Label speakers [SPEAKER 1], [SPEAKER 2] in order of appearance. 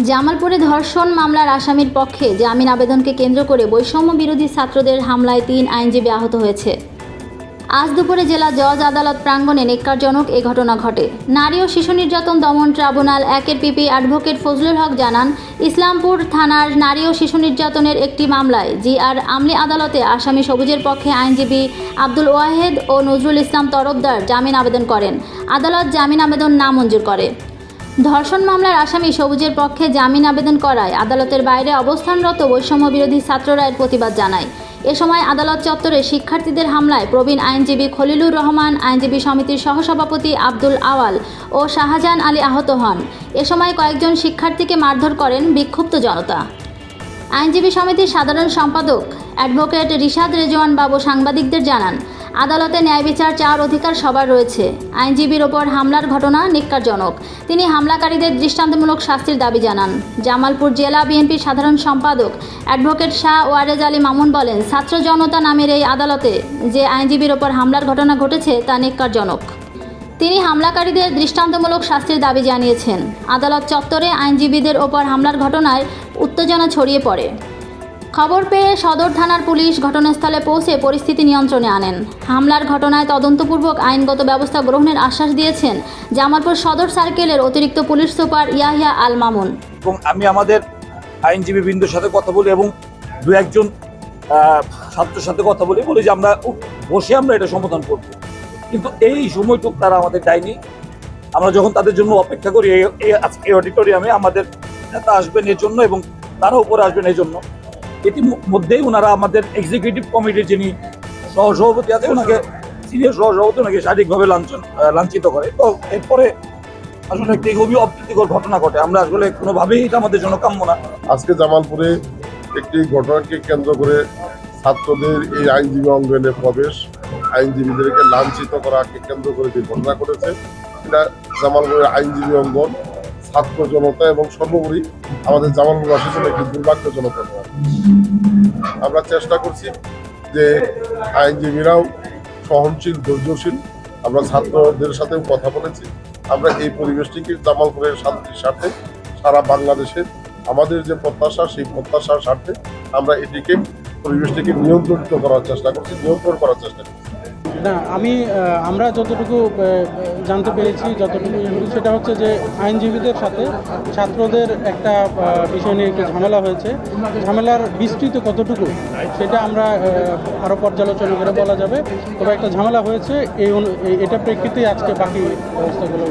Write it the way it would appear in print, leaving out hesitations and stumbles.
[SPEAKER 1] জামালপুরে ধর্ষণ মামলার আসামির পক্ষে জামিন আবেদনকে কেন্দ্র করে বৈষম্য বিরোধী ছাত্রদের হামলায় ৩ আইনজীবী আহত হয়েছে। আজ দুপুরে জেলা জজ আদালত প্রাঙ্গণে নেক্কারজনক এ ঘটনা ঘটে। নারী ও শিশু নির্যাতন দমন ট্রাইব্যুনাল ১-এর পিপি অ্যাডভোকেট ফজলুল হক জানান, ইসলামপুর থানার নারী ও শিশু নির্যাতনের একটি মামলায় জিআর আমলি আদালতে আসামি সবুজের পক্ষে আইনজীবী আব্দুল ওয়াহেদ ও নজরুল ইসলাম তরফদার জামিন আবেদন করেন। আদালত জামিন আবেদন নামঞ্জুর করে। ধর্ষণ মামলার আসামি সবুজের পক্ষে জামিন আবেদন করায় আদালতের বাইরে অবস্থানরত বৈষম্য বিরোধী ছাত্ররা এর প্রতিবাদ জানায়। এ সময় আদালত চত্বরে শিক্ষার্থীদের হামলায় প্রবীণ আইনজীবী খলিলুর রহমান, আইনজীবী সমিতির সহসভাপতি আব্দুল আওয়াল ও শাহজাহান আলী আহত হন। এ সময় কয়েকজন শিক্ষার্থীকে মারধর করেন বিক্ষুব্ধ জনতা। আইনজীবী সমিতির সাধারণ সম্পাদক অ্যাডভোকেট রিশাদ রেজওয়ান বাবু সাংবাদিকদের জানান, আদালতে ন্যায় বিচার চাওয়ার অধিকার সবার রয়েছে। আইনজীবীর ওপর হামলার ঘটনা নিক্কারজনক। তিনি হামলাকারীদের দৃষ্টান্তমূলক শাস্তির দাবি জানান। জামালপুর জেলা বিএনপির সাধারণ সম্পাদক অ্যাডভোকেট শাহ ওয়ারেজ আলী মামুন বলেন, ছাত্র জনতা নামের এই আদালতে যে আইনজীবীর ওপর হামলার ঘটনা ঘটেছে তা নিক্কারজনক। তিনি হামলাকারীদের দৃষ্টান্তমূলক শাস্তির দাবি জানিয়েছেন। আদালত চত্বরে আইনজীবীদের ওপর হামলার ঘটনায় উত্তেজনা ছড়িয়ে পড়ে। খবর পেয়ে সদর থানার পুলিশ ঘটনাস্থলে পৌঁছে পরিস্থিতি নিয়ন্ত্রণে আনেন। হামলার ঘটনায় তদন্তপূর্বক আইনগত ব্যবস্থা গ্রহণের আশ্বাস দিয়েছেন জামালপুর সদর সার্কেলের অতিরিক্ত পুলিশ সুপার ইয়াহিয়া আল মামুন।
[SPEAKER 2] এবং আমি আমাদের আইনজীবী বৃন্দের সাথে কথা বলি এবং দু একজন ছাত্রের সাথে কথা বলি যে আমরা বসে এটা সমাধান করব, কিন্তু এই সময়টুকু তারা আমাদের দেয়নি। আমরা যখন তাদের জন্য অপেক্ষা করি আজকে অডিটোরিয়ামে আমাদের নেতা আসবেন এর জন্য এবং তারা উপরে আসবেন এই জন্য, ইতিমধ্যেই ওনারা আমাদের এক্সিকিউটিভ কমিটির যিনি সহসভাপতি আছে ওনাকে সিনিয়র সহসভাপতি ওনাকে শারীরিকভাবে লাঞ্ছিত করে। তো এরপরে আসলে একটি খুবই অপ্রীতিকর ঘটনা ঘটে। আমরা আসলে কোনোভাবেই এটা আমাদের জন্য কাম্য না।
[SPEAKER 3] আজকে জামালপুরে একটি ঘটনাকে কেন্দ্র করে ছাত্রদের এই আইনজীবী অঙ্গনে প্রবেশ, আইনজীবীদেরকে লাঞ্ছিত করাকে কেন্দ্র করে যে ঘটনা ঘটেছে, এটা জামালপুরের আইনজীবী অঙ্গন, ছাত্র জনতা এবং সর্বোপরি আমাদের জামালপুরবাসীর জন্য একটি দুর্ভাগ্যজনক ঘটনা। আমরা চেষ্টা করছি যে আইনজীবীরাও সহনশীল, ধৈর্যশীল। আমরা ছাত্রদের সাথেও কথা বলেছি। আমরা এই পরিবেশটিকে জামালপুরের শান্তির স্বার্থে, সারা বাংলাদেশের আমাদের যে প্রত্যাশা, সেই প্রত্যাশার স্বার্থে আমরা পরিবেশটিকে নিয়ন্ত্রণ করার চেষ্টা করছি।
[SPEAKER 4] না, আমরা যতটুকু জানতে পেরেছি, যতটুকু সেটা হচ্ছে যে আইনজীবীদের সাথে ছাত্রদের একটা বিষয় নিয়ে একটু ঝামেলা হয়েছে। ঝামেলার বিস্তৃত কতটুকু সেটা আমরা আরও পর্যালোচনা করে বলা যাবে। তবে একটা ঝামেলা হয়েছে, এটা প্রেক্ষিতে আজকে বাকি ব্যবস্থাগুলো